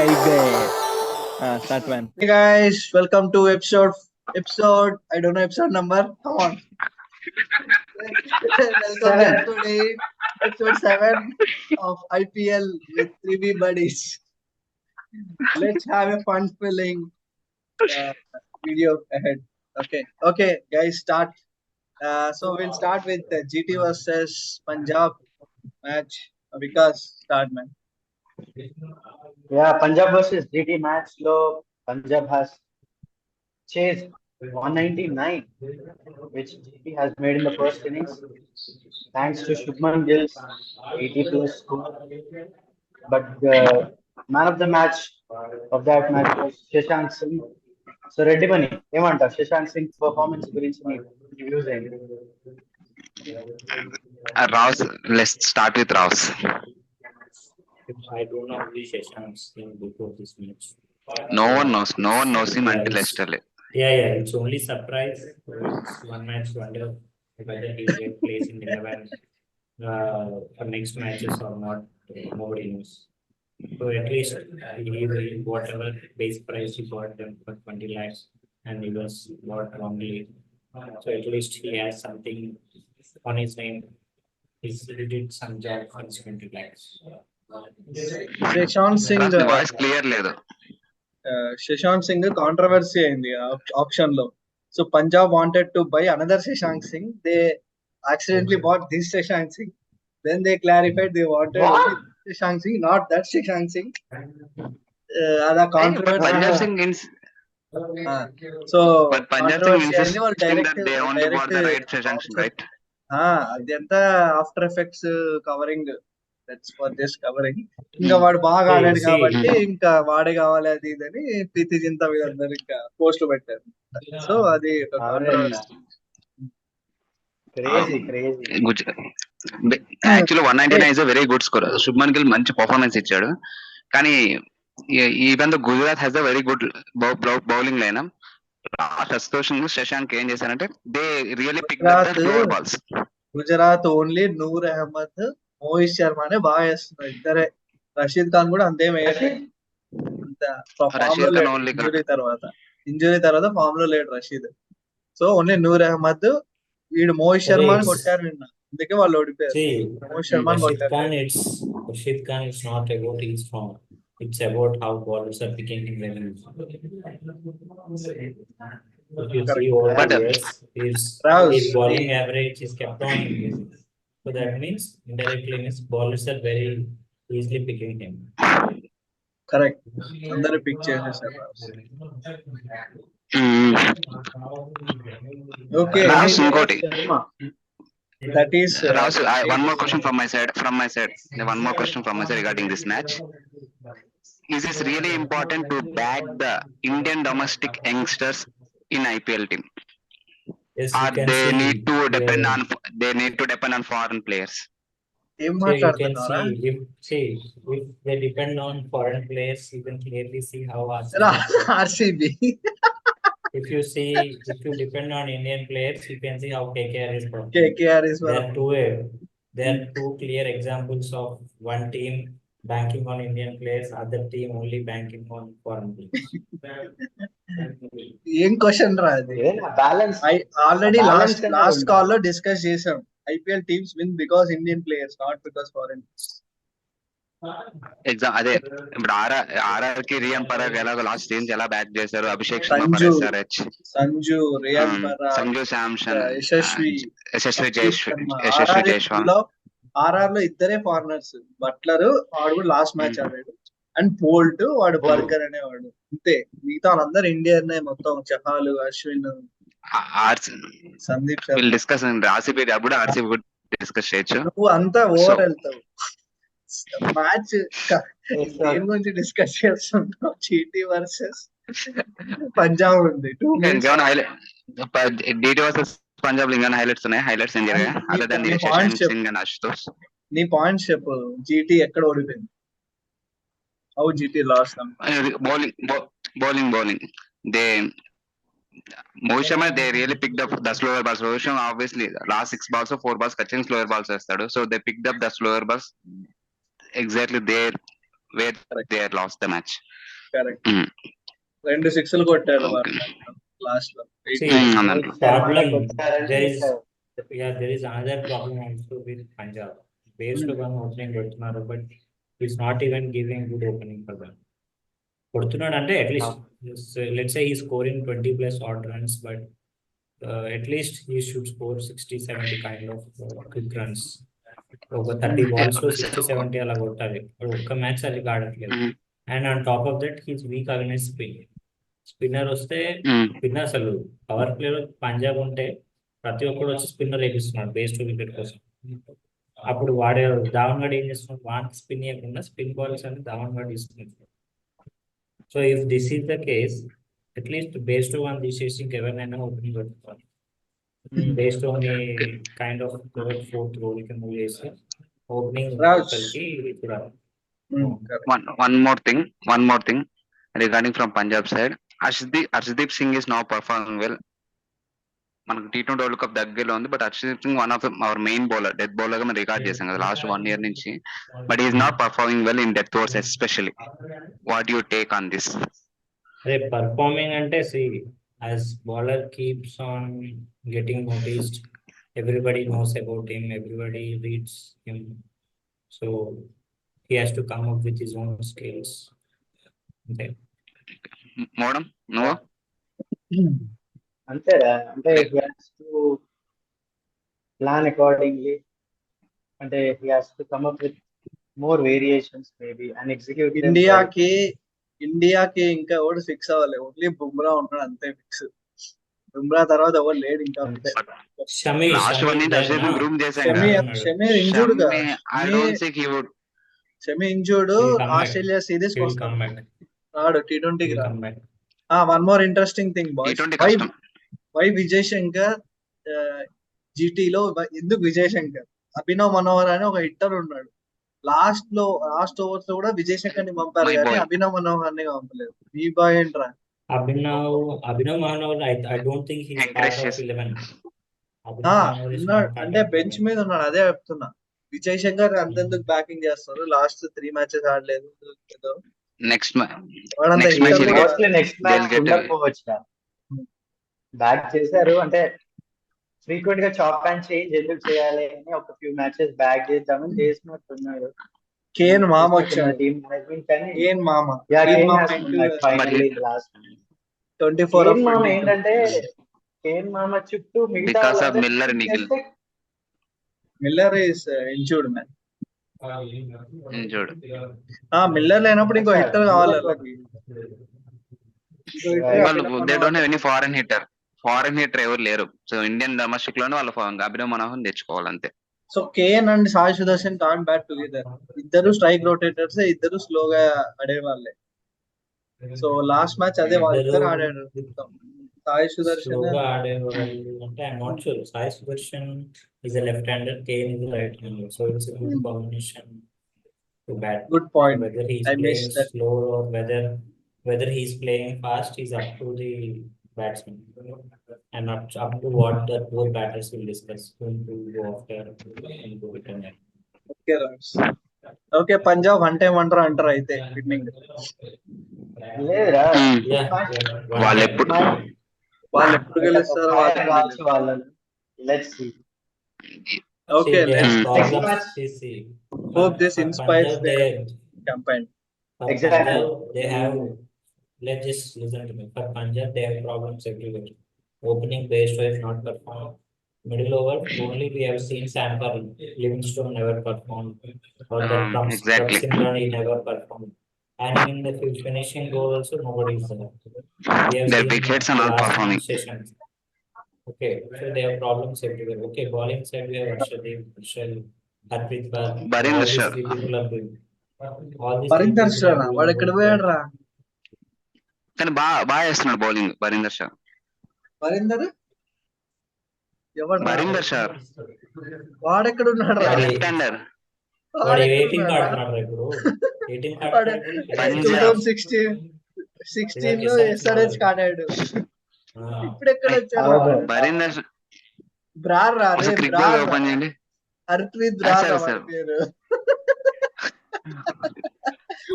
baby. Start man. Hey guys, welcome to episode. I don't know episode number. Come on. Welcome to episode 8, episode 7 of IPL with 3B buddies. Let's have a fun filling video ahead. Okay, guys, start. So we'll start with the GT versus Punjab match. Because start, man. Yeah, Punjab versus GT match lo Punjab has chased 199, which GT has made in the first innings, thanks to Shubman Gill's 80 plus score. But the man of the match of that match was Shashank Singh. So Reddy Bunny, ఏమంటావు Shashank Singh performance గురించి నీ views ఏంటి? Rouse, let's start with Rouse. I don't know who is Shashank Singh before this match. No one knows him until yesterday. Yeah, it's only surprise. It's one match wonder whether he will place in 11 for next matches or not. Nobody knows. So at least he will whatever base price he bought them for 20 lakhs and he was bought wrongly. So at least he has something on his name. He did some job for his 20 lakhs. Shashank Singh. Voice clear లేదు. Shashank Singh controversy అయింది auction లో. So Punjab wanted to buy another Shashank Singh. They accidentally bought this Shashank Singh. Then they clarified they wanted Shashank Singh, not that Shashank Singh. Ada controversy. Punjab Singh So but Punjab Singh insists that they only bought the right Shashank Singh, right? అదంతా after effects covering, that's for this covering. ఇంకా వాడు బాగా ఆడాడు కాబట్టి ఇంకా వాడే కావాలి అది ఇదని ప్రీతి జింతా వీళ్ళందరూ ఇంకా పోస్టులు పెట్టారు. సో అది actually 199 is a very good score. Shubman Gill మంచి పర్ఫార్మెన్స్ ఇచ్చాడు, కానీ even the Gujarat has a very good bowling line. సంతోషం శశాంక్ ఏం చేశారంటే they really pick up balls. Gujarat only Noor Ahmad, Mohit Sharma అనే బాగా వేస్తున్నారు ఇద్దరే. రషీద్ ఖాన్ కూడా అంతేం ఇంజురీ తర్వాత ఫామ్ లో లేడు రషీద్. సో ఓన్లీ నూర్ అహ్మద్, వీడు మోహిత్ శర్మ అని కొట్టారు నిన్న, అందుకే వాళ్ళు ఓడిపోయారు. Mohit Sharma Rashid Khan is not about his form. It's about how ballers are picking him. If you see over the years, his bowling average is kept on increasing. So that means indirectly means bowlers are very easily picking him. Correct, అందరూ pick చేసేసారు. Okay, that is one more question from my side regarding this match. Is this really important to back the Indian domestic youngsters in IPL team? Yes, or they need to depend on foreign players? ఏం So you can మాట్లాడుతున్నారా? see if they depend on foreign players, you can clearly see how RCB. if you depend on Indian players, you can see how KKR is performing. KKR is There are two clear examples of one team banking on Indian players, other team only banking on foreign players. ఏం question రా అది? Balance already last call లో discuss చేసాం. IPL teams win because Indian players, not because foreign. అదే ఇప్పుడు RR కి rayon Parag ఎలాగో last season ఎలా బ్యాక్ చేశారు, అభిషేక్ శర్మ, SRH, సంజు, రియాన్ పరాగ్, సంజు శాంసన్, యశస్వి జైస్వాల్. ఆర్ఆర్ లో ఇద్దరే ఫారినర్స్, బట్లర్ వాడు కూడా లాస్ట్ మ్యాచ్ ఆడాడు, అండ్ బోల్ట్ వాడు బర్గర్ అనేవాడు, అంతే. మిగతా వాళ్ళందరూ ఇండియన్ మొత్తం. చహాలు, అశ్విన్, సందీప్ శర్మ. డిస్కస్ ఆర్సీబీ అప్పుడు ఆర్సీబీ కూడా డిస్కస్ చేయొచ్చు. నువ్వు అంతా ఓవర్ వెళ్తావు. మ్యాచ్ దేని గురించి డిస్కస్ చేస్తున్నావు? జీటీ వర్సెస్ పంజాబ్ ఉంది. DT వర్సెస్ పంజాబ్ ఇంకా హైలైట్స్ ఉన్నాయి. హైలైట్స్ ఏం జరిగాయి other than Singh and Ashutosh? నీ పాయింట్స్ చెప్పు. జీటీ ఎక్కడ ఓడిపోయింది? How GT lost? Bowling Mohit Sharma, they really picked up the slower balls. Mohit Sharma obviously last 6 balls or 4 balls catching slower balls వేస్తాడు. So they picked up the slower balls exactly there where Correct. they had lost the match. Correct. Mm. 2 సిక్స్లు కొట్టాడు Okay. Last లో. See, అన్నట్లు. problem, కొట్టారంటే there is, ఇంకా there is another problem also with Punjab. Based on opening పెడుతున్నారు, but he's not even giving good opening for them. కొడుతున్నాడు అంటే at least let's say he scoring 20 plus odd runs, but at least he should score 60-70 kind of quick runs. ఒక 30 balls లో 60-70 అలా కొట్టాలి. ఒక్క match అది ఆడట్లేదు. Mm. And on top of that he's week against spin. Spinner వస్తే Mm. Spinner అసలు power ప్లేలో పంజాబ్ ఉంటే ప్రతి ఒక్కరు వచ్చి స్పిన్నర్ వేపిస్తున్నాడు బేస్ టు వికెట్ కోసం. అప్పుడు వాడే ధావన్ గడ్ ఏం చేస్తున్నాడు, వానికి స్పిన్ ఇవ్వకుండా స్పిన్ బాల్స్ అని ధావన్ గడ్ ఇస్తున్నాడు. So if this is the case, at least base to one తీసేసి ఇంకెవరినైనా ఓపెనింగ్ పెట్టుకోవాలి. బేస్ టు ని కైండ్ ఆఫ్ ఫోర్త్ రోల్ కి మూవ్ చేసి ఓపెనింగ్ Raj. ఒకరికి చూడాలి. One more thing regarding from Punjab side. Arshdeep Singh is now performing well. మనకు T20 world cup దగ్గరలో ఉంది, but Harshdeep sing one of our main bowler, death bowler గా మనం record చేసాం కదా లాస్ట్ 1 year నుంచి. But is not performing well in death overs especially. What you take on this? అదే performing అంటే as bowler keeps on getting noticed, everybody knows about him, everybody reads him, so he has to come up with his own skills. Okay. మోడం నువ్వు? అంతేరా, అంటే he has to plan accordingly, అంటే he has to come up with more variations maybe and execute them well. ఇండియాకి ఇంకా ఎవరు fix అవ్వాలి, only Bumrah ఉన్నాడు అంతే ఫిక్స్. బుమ్రా తర్వాత ఎవరు లేడు ఇంకా అంతే. Shami, లాస్ట్ వన్ నుంచి హర్షదీప్ సింగ్ గ్రూమ్ చేశాను షమి కదా. షమి ఇంజూర్డ్ గా, I don't think he would. Shami injured. He'll come back. Australia series He will come back. రాడు, T20కి He'll రాడు. come back. One more interesting thing boys, T20 కష్టం. వై విజయ్ శంకర్ జీటీలో ఎందుకు విజయ్ శంకర్? అభినవ్ మనోహర్ అని ఒక హిట్టర్ ఉన్నాడు. లాస్ట్ ఓవర్స్ లో కూడా విజయ్ శంకర్ ని పంపారు My కానీ boy. అభినవ్ మనోహర్ ని పంపలేదు. మీ బాయ్ ఏంట్రా? Abhinav Mahanowar, I don't think he's part Encourage of చేసి. 11. Abhinav Mahanowar is ఉన్నాడు not part అంటే of బెంచ్ 11. మీద ఉన్నాడు, అదే చెప్తున్నా. విజయ్ శంకర్ అంతెందుకు బ్యాటింగ్ చేస్తారు, లాస్ట్ 3 మ్యాచెస్ ఆడలేదు ఏదో. నెక్స్ట్ వాడంత Next match hitter he'll కూడా get- mostly next match they'll get ఉండకపోవచ్చు. బ్యాక్ చేశారు అంటే ఫ్రీక్వెంట్ గా చాప్ అండ్ చేంజ్ ఎందుకు చేయాలి అని ఒక ఫ్యూ మ్యాచెస్ బ్యాక్ చేద్దామని చేసినట్టున్నారు. కేన్ మామ వచ్చాడు. టీమ్ మేనేజ్మెంట్ కానీ కేన్ మామ యా కేన్ కేన్ మామ has come back finally the last 24 Kane of మామ 22. ఏంటంటే కేన్ మామ చుట్టూ మిగతా Because of వాళ్ళందరూ Miller, Nikhil. చేస్తే Miller is injured man. Injured. Miller లేనప్పుడు ఇంకో హిట్టర్ కావాలి వాళ్ళకి. ఇంకో hitter వాళ్ళు Abhinav they Manohar don't have any foreign hitter ఎవరు లేరు. సో ఇండియన్ డొమెస్టిక్ లోనే వాళ్ళ అభినవ్ మనోహర్ తెచ్చుకోవాలంతే. So Kane and Sai Sudharsan can't bat together. ఇద్దరు స్ట్రైక్ రొటేటర్స్, ఇద్దరు స్లోగా ఆడేవాళ్ళే. సో లాస్ట్ మ్యాచ్ అదే వాళ్ళిద్దరు ఆడారు. సాయి సుదర్శన్ స్లోగా ఆడేవాళ్ళు అంటే I'm not sure. Sai Sudarshan is a left-hander, Kane is a right-hander, so it's a good combination to bat. Good point. Whether he's I playing missed that. slow or whether he's playing fast is up to the batsman and not up to what the both batters will discuss going to go after and go return. Okay Punjab one time wonder అంటారు అయితే winnowing. లేదురా Yeah, వాళ్ళు ఎప్పుడు వాళ్ళు ఎప్పుడు గెలుస్తారో రావచ్చు వాళ్ళని. Let's see. Okay Next match. hope this inspires their campaign. Exactly. Punjab, they have, let's just listen to me. For Punjab, they have problems everywhere. Opening base is not performed. Middle over, only we have seen Sam Curry, Livingstone never performed, or that from Exactly. Simran he never performed. And in the finishing goal also nobody is there. We have their seen wickets are not last performing. sessions. Okay, so they have problems everywhere. Okay, bowling side we have Arshdeep, Harshal, Harpreet Kaur. Barinder All these Shah. three people are doing. All these Barinder three Shah people are doing వాడు ఎక్కడ good పోయాడు work. రా? కానీ బాగా వేస్తున్నాడు bowling Barinder Shah. Barinder ఎవడు రా? బరీందర్ షా వాడెక్కడ ఉన్నాడు రా? వాడు లెఫ్ట్ హ్యాండర్. వాడు వాడెక్కడ 18 ఉన్నాడు రా? ఆడుతున్నాడు ఇప్పుడు. 18 వాడు పంజాబ్. 2016 లో SRH ఆడాడు. ఇప్పుడు ఎక్కడ వచ్చాడు? బరీందర్ షా బ్రార్ రా రే, క్రిక్ బ్రార్ రా. ఓపెన్ చేయండి. హర్ప్రీత్ బ్రార్ రా సరే, వాడి పేరు.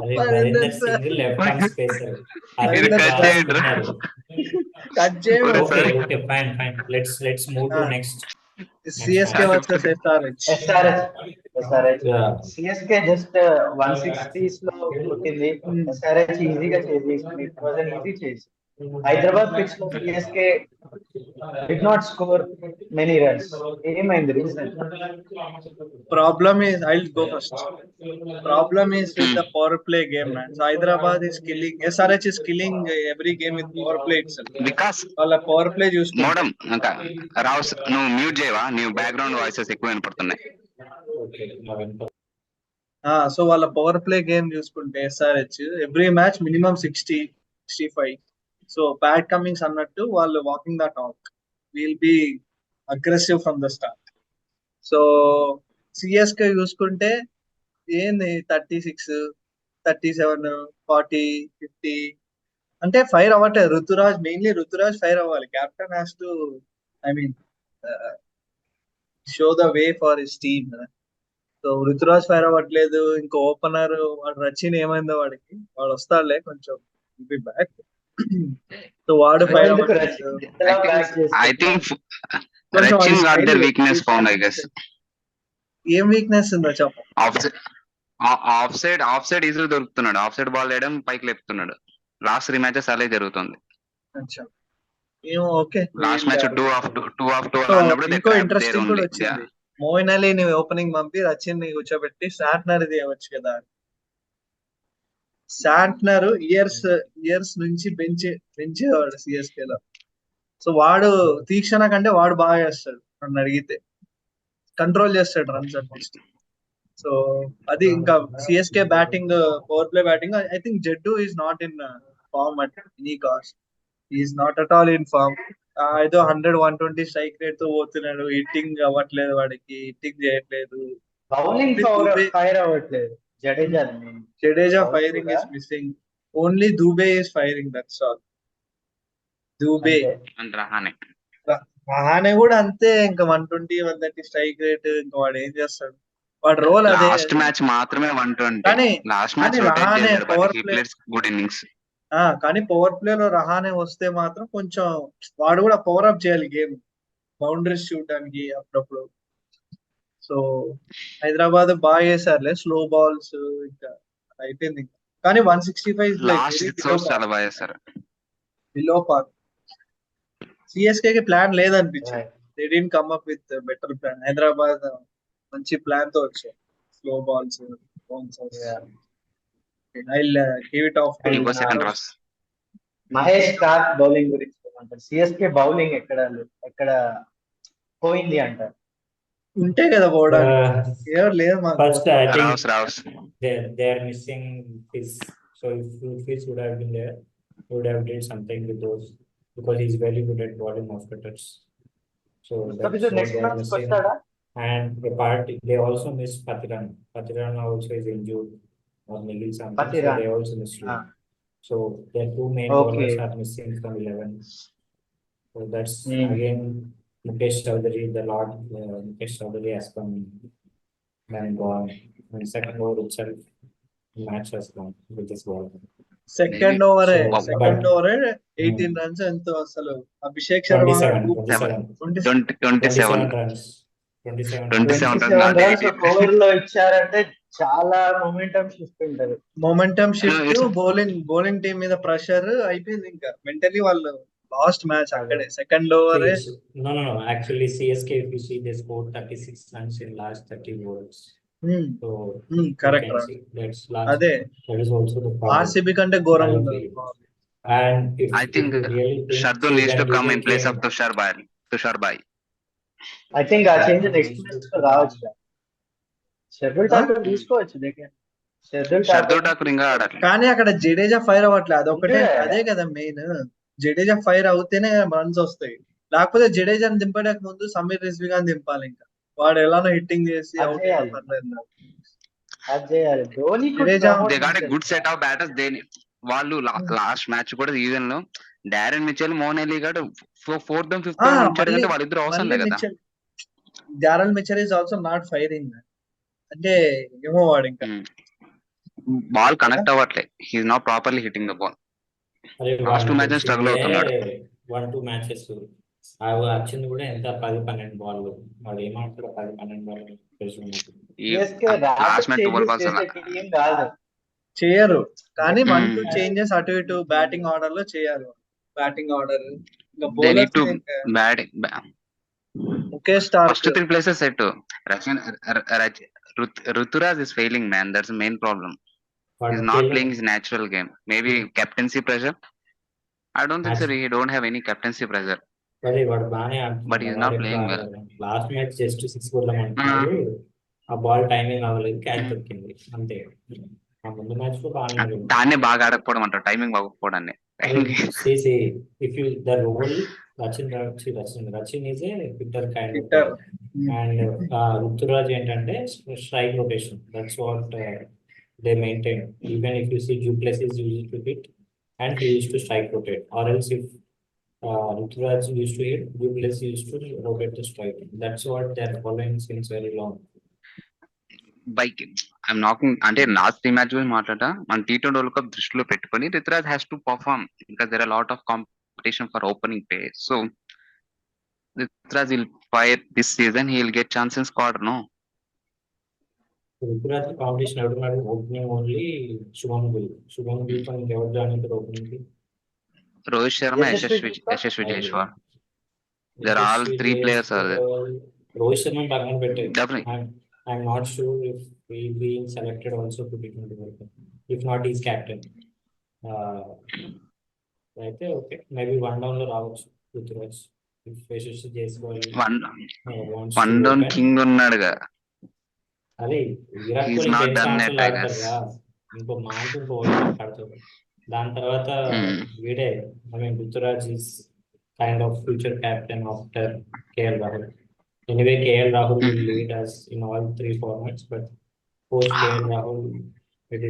అదే Marinder Narender sir. Singh left arm spacer. మీరు Marinder కట్ sir. చేయండి Cut చేయము. ఒరే okay sir okay fine let's move to Ah, next CSK match. versus SRH. SRH. Yeah. CSK just 160s లో కొట్టింది. Hmm. SRH ఈజీగా చేసేసింది. It was an easy chase. Hyderabad pitch లో CSK did not score many runs. ఏమైంది reason? Problem is, I'll go first. Problem is with the power play game, man. So Hyderabad is killing, SRH is killing every game with power play itself. Vikas వాళ్ళ power play చూసుకుంటే మోడం ఇంకా రావు నువ్వు mute చేయవా నువ్వు background voices ఎక్కువ వినపడుతున్నాయి. So వాళ్ళ power play game చూసుకుంటే SRH every match minimum 60-65. So bad Cummins అన్నట్టు వాళ్ళు walking the talk, will be aggressive from the start. So CSK చూసుకుంటే ఏంది 36, 37, 40, 50 అంటే ఫైర్ అవ్వట్లేదు. ఋతురాజ్ ఫైర్ అవ్వాలి. Captain has to, I mean, show the way for his team. So Ruturaj fire అవ్వట్లేదు. ఇంకా opener వాడు రచిన్ ఏమైందో వాడికి, వాడు వస్తాడులే కొంచెం బ్యాక్. సో వాడు ఫైర్ ఎందుకు అవ్వట్లేదు. ఇంతలా back ఐ చేస్తారు? థింక్ కొంచెం వాడి Rachin got style their weakness found I guess. ఏం వీక్నెస్ ఉందో చెప్ప. ఆఫ్ సైడ్ ఈజీగా దొరుకుతున్నాడు. ఆఫ్ సైడ్ బాల్ వేయడం పైకి లేపుతున్నాడు. లాస్ట్ 3 మ్యాచెస్ అలాగే జరుగుతుంది. అచ్చా, ఏమో ఓకే. లాస్ట్ మ్యాచ్ 2-2 సో అన్నప్పుడు ఇంకో ఇంట్రెస్టింగ్ కూడా వచ్చింది. మోయిన్ అలీని ఓపెనింగ్ పంపి రచిన్ ని కూర్చోబెట్టి శాంట్నర్ ఇది అవ్వచ్చు కదా. శాంట్నర్ ఇయర్స్ నుంచి పెంచేవాడు సిఎస్కే లో. సో వాడు తీక్షణ కంటే వాడు బాగా చేస్తాడు నన్ను అడిగితే. కంట్రోల్ చేస్తాడు రన్స్ అట్లీస్ట్. సో అది ఇంకా CSK batting, power play batting. I think Jaddu is not in form at any cost. Is not at all in form. ఏదో 100-120 స్ట్రైక్ రేట్ తో పోతున్నాడు. హిట్టింగ్ అవ్వట్లేదు, వాడికి హిట్టింగ్ చేయట్లేదు. బౌలింగ్ ఫైర్ అవ్వట్లేదు. Jadeja firing is missing. Only Dube is firing, that's all. Dube, Rahane కూడా అంతే. ఇంకా 120-130 స్ట్రైక్ రేట్. ఇంకా వాడు ఏం చేస్తాడు? వాడు రోల్ అదే. లాస్ట్ మ్యాచ్ మాత్రమే 120. కానీ last match Rahane power play, good innings. కానీ పవర్ ప్లే లో రహానే వస్తే మాత్రం కొంచెం వాడు కూడా పవర్ అప్ చేయాలి గేమ్, బౌండరీస్ చూడడానికి అప్పుడప్పుడు. సో హైదరాబాద్ బాగా చేశారులే స్లో బాల్స్, ఇంకా అయిపోయింది. కానీ 165 లాస్ట్ చాలా బాగా చేశారు. Below par. సిఎస్కే కి ప్లాన్ లేదనిపించింది. They didn't come up with better plan. Hyderabad మంచి ప్లాన్ తో వచ్చారు. Slow balls, bouncers. I'll give it off to second Ross. Mahesh Starc bowling గురించి ఏమంటారు? సిఎస్కే బౌలింగ్ ఎక్కడ పోయింది అంటారు? ఉంటే కదా పోవడానికి. ఎవరు లేదు మాకు. First, I think Rao's they are missing his. So if he would have been there, he would have did something with those, because he's very good at bowling off cutters. So that's what next they are match missing. వస్తాడా? And apart, they also miss Patiran. Patiran also is injured or Nigel something. So Patiran. they also miss him. Ah. So their two main Okay. bowlers are missing from 11. So that's Hmm. again Mukesh Chowdhury, the Lord Mukesh Chowdhury has come and gone. And second over itself, the match has gone with this ball. Second over So, second but- over 18 runs ఎంతో అసలు. Abhishek Sharma 27 27 runs. 27 27 runs ఒక over లో ఇచ్చారంటే చాలా momentum shift ఉంటది. Momentum No, shift. it's- bowling team మీద pressure అయిపోయింది. ఇంకా మెంటలీ వాళ్ళు లాస్ట్ మ్యాచ్ అక్కడే. Second over No. Actually, CSK, if you see, they scored 36 runs in last 30 overs. So you correct. can see that's last. అదే That is also the problem. RCB కంటే ఘోరంగా ఉంది. And if I think if you really think Shardul needs to Sridhar come in Dubey place came- of Tushar Bhai. I think ఆ change next match లో రావచ్చు. Schedule talker తీసుకోవచ్చు. Schedule Shardul Thakur ఇంకా ఆడాలి. కానీ అక్కడ జడేజా ఫైర్ అవ్వట్లేదు. అదొకటే, Yeah. అదే కదా మెయిన్. జడేజా ఫైర్ అవుతేనే రన్స్ వస్తాయి. లేకపోతే జడేజాని దింపడానికి ముందు సమీర్ రిజ్వీ గాని దింపాలి. ఇంకా వాడు ఎలానో హిట్టింగ్ చేసి అది అవుట్ చేయాలి. పర్లేదు. అది చేయాలి. Dhoni they got a good set of batters. వాళ్ళు లాస్ట్ మ్యాచ్ కూడా సీజన్ లో డారెన్ మిచెల్, మోహన్ అలీ గారు 4th and 5th ఉంచారంటే వాళ్ళిద్దరు అవసరం లేదు కదా. Daryl Mitchell is also not firing. అంటే ఏమో వాడు ఇంకా Hmm. బాల్ కనెక్ట్ అవ్వట్లే. He's not properly hitting the ball. అరే లాస్ట్ వాడిని 2 మ్యాచెస్ స్ట్రగుల్ అవుతున్నాడు. 1-2 మ్యాచెస్ అవి వచ్చింది కూడా ఎంత 10-12 బాల్. వాడు ఏమంటాడు 10-12 ball CSK last rapid match 12 changes balls చేసే team కాదు. చేయరు కానీ Hmm. 1-2 చేంజెస్ అటు ఇటు బ్యాటింగ్ ఆర్డర్ లో చేయాలి. బ్యాటింగ్ ఆర్డర్ ఇంకా they need bowlers to batting okay star first 3 places set. Ruturaj is failing, man. That's the main problem. He's not playing his natural game. Maybe captaincy pressure. I don't think so. He don't have any captaincy pressure. అరే వాడు బాగానే But he's not playing well. Last match just 6 కొడదామంటున్నాడు. ఆ ball timing అవ్వలేదు, catch దొరికింది అంతే. ఆ ముందు match లో బాగానే ఆడాడు. దాన్నే బాగా ఆడకపోవడం అంటారు, timing బాగోకపోవడాన్ని. See, if you the role Rachin is a hitter kind of Hitter. player. And Ruturaj ఏంటంటే strike rotation. That's what they maintain. Even if you see Duplessis used to hit and he used to strike rotate. Or else if Ruturaj used to hit, Duplessis used to rotate the strike. That's what they're following since very long. Bike I'm knocking అంటే last 3 match గురించి మాట్లాడా. మన T20 world cup దృష్టిలో పెట్టుకొని Ruturaj has to perform because there are lot of competition for opening play. So Ruturaj will fire this season, he will get chance in squad. No, Ruturaj competition ఎవరున్నాడు? Opening only Shubman Gill తో ఎవరు join అవుతారు opening కి? Rohit Sharma, Yashasvi Jaiswal. There are all 3 players are there. Rohit Sharma పక్కన పెట్టే. Definitely. I'm not sure if he being selected also to T20 World Cup. If not, he's captain. అయితే okay, maybe 1 down లో రావచ్చు Ruturaj. Yashasvi Jaiswal one down king ఉన్నాడుగా. అదే Virat He's Kohli not test done match yet, I guess. ఆడతారుగా, ఇంకో match ఇంకో ఆడతారు. దాని తర్వాత వీడే Ruturaj is kind of future captain after KL Rahul. Anyway, KL Rahul will lead us in all 3 formats, but post KL Rahul, it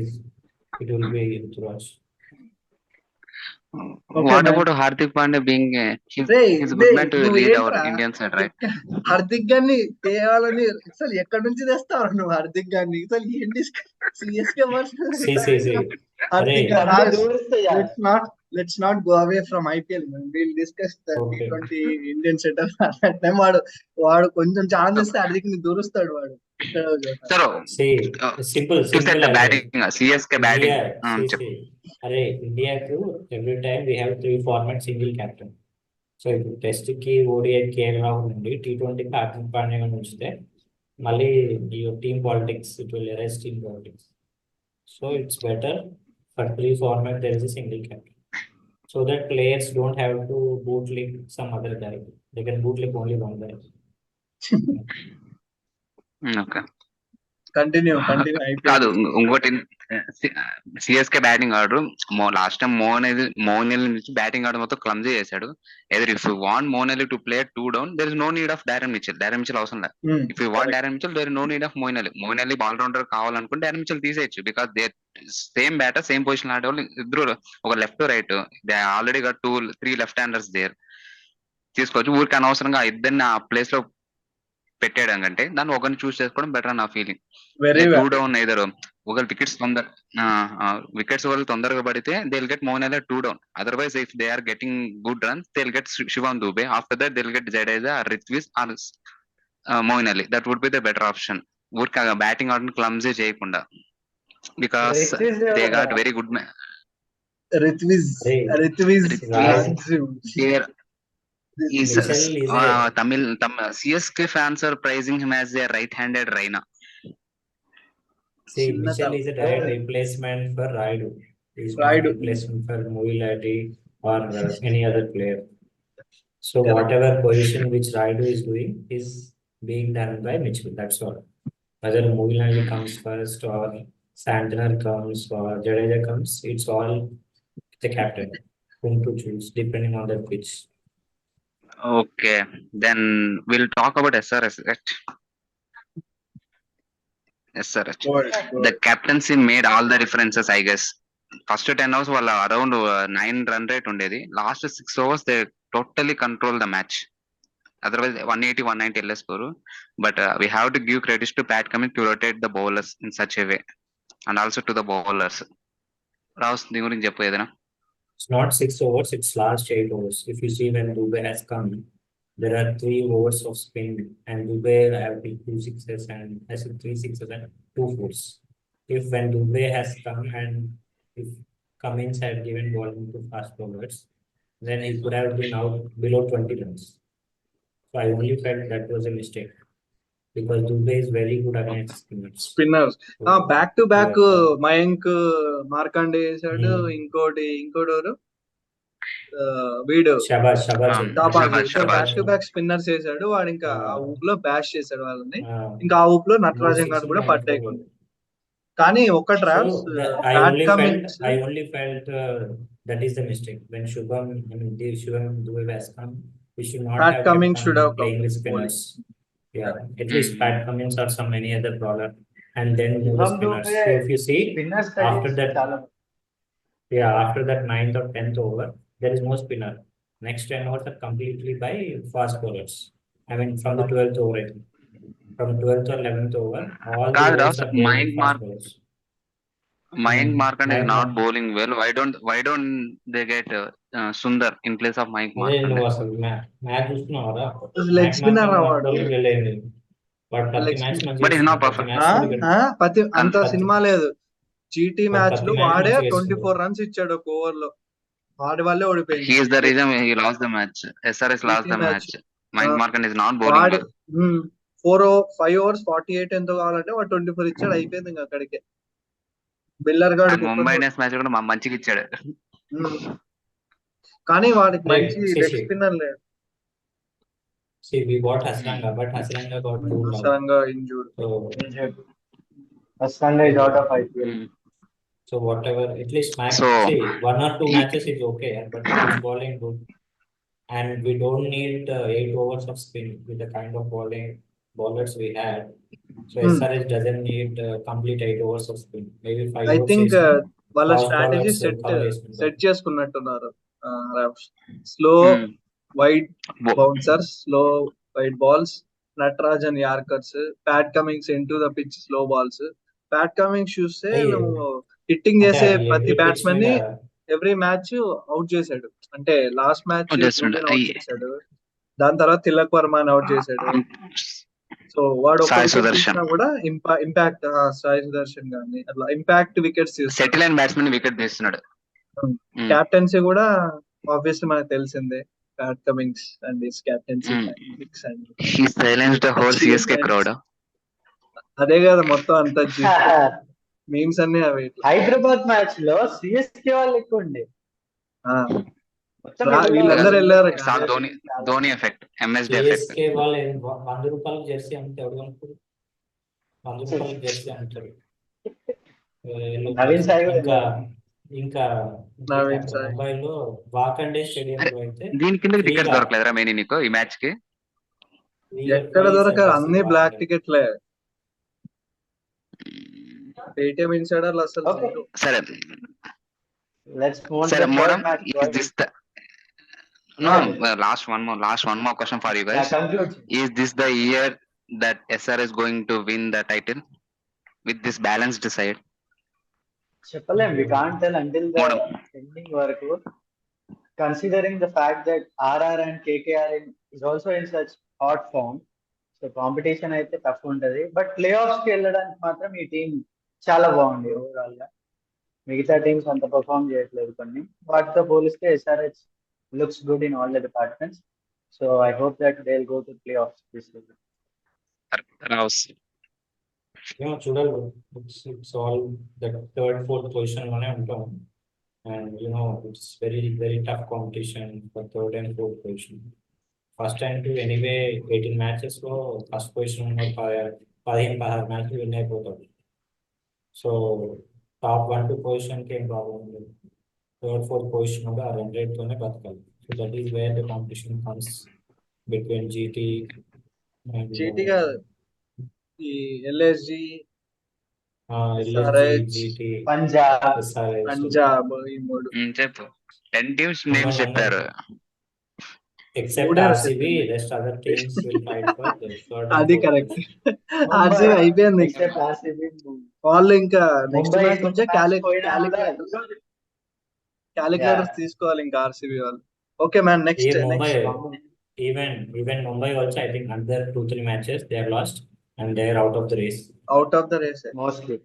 will be Ruturaj. What about Hardik Pandya being he's a good man to lead our Indian side, right? Hardik గాన్ని తేవాలని అసలు ఎక్కడి నుంచి తెస్తావు నువ్వు? హార్దిక్ గాన్ని అసలు ఏంటి CSK let's not go away from IPL, man. We'll discuss the Okay. T20 Indian setup at that time. వాడు కొంచెం ఛాన్స్ ఇస్తే హార్దిక్ ని దూరుస్తాడు వాడు. Sir, See, simple to set the idea. batting, CSK batting. See. Arey, India కు every time we have 3 formats single captain. So ఇప్పుడు test కి ODI KL Rahul నుండి T20 కి హార్దిక్ పాండ్యా ఉంచితే మళ్ళీ ఈ team politics, it will arrest team politics. So it's better for 3 format there is a single captain, so that players don't have to bootleg some other guy. They can bootleg only one guy. Okay. Continue కాదు, ఇంకోటి CSK batting order last time Monel నుంచి batting order మొత్తం clumsy చేశాడు. Either if you want Monel to play 2 down, there is no need of Darren Mitchell అవసరం లేదు. If you want Darren Mitchell, there is no need of Moeen all rounder కావాలనుకుంటే Darren Mitchell తీసేయచ్చు. Because they same batter, same position ఆడేవాళ్ళు ఇద్దరు, ఒక left right. They already గా 2-3 left handers there. తీసుకోవచ్చు. ఊరికి అనవసరంగా ఇద్దరిని ఆ ప్లేస్ లో పెట్టేయడం కంటే దాన్ని ఒకరిని చూస్ చేసుకోవడం బెటర్ నా ఫీలింగ్. 2 down ఎదరు ఒకరు వికెట్స్ వాళ్ళు తొందరగా పడితే they will get Moeen 2 down. Otherwise if they are getting good runs they will get Shivam Dube. After that they will get Jadeja, Ritvij or Moeen Ali. That would be the better option. ఊరికి బ్యాటింగ్ ఆర్డర్ క్లమ్జీ చేయకుండా. Because they got very good Ritvij Tamil CSK fans are praising him as their right-handed Raina. See, Mitchell is a direct replacement for Raidu. He's not a replacement for Moilati or any other player. So whatever position which Raidu is doing is being done by Mitchell. That's all. Whether Moilati comes first or Santner comes or Jadeja comes, it's all the captain whom to choose depending on the pitch. Okay, then we'll talk about SRH. SRH. The captaincy made all the differences, I guess. First 10 overs వాళ్ళ around 9 run rate ఉండేది. Last 6 overs they totally control the match. Otherwise 180, 190 వెళ్ళే score. But we have to give credit to Pat Cummins to rotate the bowlers in such a way. And also to the bowlers. Rao's దీని గురించి చెప్పు ఏదైనా. It's not 6 overs, it's last 8 overs. If you see when Dubey has come, there are 3 overs of spin, and Dubey have been 2 6s and I said 3 6s and 2 4s. If when Dubey has come and if Cummins had given bowling to fast bowlers, then he could have been out below 20 runs. So I only felt that was a mistake because Dubey is very good against spinners. Spinners So, back to back yeah. Mayank Markande వేసాడు. Hmm. ఇంకోటి ఎవరు? వీడు Shabazz Ah, Shahbaz. Shabazz, ఇద్దరు back to Shabazz. Back spinners వేసాడు. వాడు ఇంకా ఆ Ah. ఊపులో బ్యాష్ చేశాడు వాళ్ళని. Ah. ఇంకా ఆ ఊపులో More నటరాజన్ గారు 6 కూడా and పట్టేయకుండా. కానీ ఒక్క So drafts I Pat only Cummins felt that is the mistake. When Shubham, I mean, Shubham Dubey has come, we should not Pat have Cummins kept should on have playing come with bowling. spinners. Yeah, at least Pat Cummins or some any other bowler, and then move the Shubham spinners. Dubey So if you see, spinner after studies that, చాలా after that 9th or 10th over, there is no spinner. Next 10 overs are completely by fast bowlers. I mean, from the 12th over, I think. From 12th or 11th over, all the కాదు overs Rao's, are bowled with Mayank fast bowlers. Markanda is Mayank not Markand. bowling well. Why don't they get Sundar in place of Mayank అదే నువ్వు Markand? అసలు match చూస్తున్నావా? Leg spinner వాడు. Bowling వెళ్ళేది but ప్రతి Leg match spinner. మంచిగా But he's not ఇస్తున్నాడు. ప్రతి perfect. మ్యాచ్ ప్రతి అంత ప్రతి- సినిమా లేదు. జీటీ but మ్యాచ్ ప్రతి లో match వాడే మంచిగా 24 రన్స్ ఇచ్చాడు ఒక ఓవర్ లో. వాడి వల్లే ఓడిపోయింది. He is the reason he lost the match. SRS lost GT the match. match. Mayank Markand is not bowling వాడు well. 5 overs 48 ఎంతో కావాలంటే వాడు 24 ఇచ్చాడు. అయిపోయింది ఇంకా అక్కడికే. బిల్లర్ గాడు And Mumbai Indians match కూడా మంచిగా ఇచ్చాడు. కానీ వాడికి Hey, మంచి see, లెగ్ see. స్పిన్నర్ లేదు. See, we bought Hasranga, but Hasranga got ruled out. అనవసరంగా injured. So, Hasranga is out of IPL. Mm. so whatever, at least Mac, So, see, 1 or 2 he- matches is okay, but he's bowling good. And we don't need 8 overs of spin with the kind of bowlers we had. So SRH doesn't need complete 8 overs of spin. Maybe 5 I overs. Think వాళ్ళ fast strategy bowlers cover చేసుకుంటారు. Set చేసుకున్నట్టున్నారు. Slow Mm. Wide Bo- bouncers, slow wide balls, Natarajan yorkers, Pat Cummins into the pitch slow balls. Pat Cummins చూస్తే అయ్యే. నువ్వు hitting చేసే అంటే ప్రతి every pitch batsmen ని మీద ఎవ్రీ మ్యాచ్ అవుట్ చేశాడు. అంటే లాస్ట్ మ్యాచ్ చేస్తుండే. అవుట్ చేశాడు. దాని తర్వాత తిలక్ వర్మని అవుట్ చేశాడు. సో వాడు ఒక సాయి wicket సుదర్శన్. తీసినా కూడా ఇంపాక్ట్ సాయి సుదర్శన్ గాని అట్లా ఇంపాక్ట్ వికెట్స్ తీస్తాడు. సెటిల్ అయిన బ్యాట్స్మెన్ వికెట్ తీస్తున్నాడు. క్యాప్టెన్సీ కూడా ఆబ్వియస్లీ మనకు తెలిసిందే. Pat Cummins and his captaincy and He silenced the whole CSK crowd. అదే కదా మొత్తం అంతా మీమ్స్ అన్ని అవి ఇట్లా. హైదరాబాద్ మ్యాచ్ లో సిఎస్కే వాళ్ళు ఎక్కువ ఉండే. ఆ, మొత్తం వీళ్ళందరూ వెళ్ళారు. Dhoni effect, MSD effect. CSK వాళ్ళు 100 రూపాయలకు జెర్సీ అమ్మితే ఎవడు కొనుక్కోడు? 100 రూపాయలకు జెర్సీ అమ్ముతాడు. నవీన్ సాయి కూడా ఇంకా ఇంకా నవీన్ సాయి. ముంబైలో వాకండే స్టేడియం లో అయితే దీని కింద టికెట్ ఫ్రీగా- దొరకలేదురా మెయిన్ నీకు ఈ మ్యాచ్ కి? ఎక్కడ దొరకారు? అన్ని బ్లాక్ టికెట్లే. పేటిఎం ఇన్సైడర్లు అసలు Okay. zero. సరే లెట్స్ మూవ్ సరే to modem, match. is this the last one more question for you guys. Conclude. Is this the year that SR is going to win the title with this balanced side? చెప్పలేం. We can't tell until the Madam. Ending వరకు. Considering the fact that RR and KKR is also in such hot form. So competition అయితే tough ఉంటది. But play offs కి వెళ్ళడానికి మాత్రం ఈ team చాలా బాగుంది ఓవరాల్ గా. మిగతా టీమ్స్ అంత పర్ఫార్మ్ చేయట్లేదు కొన్ని. వాటితో పోలిస్తే SRH looks good in all the departments. So I hope that they will go to play offs this season. Raus. ఏమో చూడాలి. It's all that third fourth position లోనే ఉంటాం. And it's very tough competition for third and fourth position. First and anyway 18 matches లో first position ఉన్న 15-16 మ్యాచ్లు win అయిపోతాడు. So top 1-2 position కి ఏం ప్రాబ్లం లేదు. థర్డ్ ఫోర్త్ పొజిషన్ కూడా ఆ 2 తోనే బతకాలి. So that is where the competition comes between GT and GT కాదు, ఈ LSG, GT Punjab, SRH. Punjab, ఈ మూడు. చెప్పు 10 teams names చెప్పారు. except Uday RCB, rest other teams will fight for the third and అది fourth కరెక్ట్. position. ఆర్సీబీ అయిపోయింది ఇంకా. Except RCB. వాళ్ళు ఇంకా నెక్స్ట్ ముంబై మ్యాచ్ నుంచే క్యాలిక్యులేటర్స్ Yeah. తీసుకోవాలి ఇంకా ఆర్సీబీ వాళ్ళు. Okay man, next Yeah, next Mumbai, even Mumbai also, I think another 2-3 matches they have lost and they are out of the race. Out of the race. Mostly.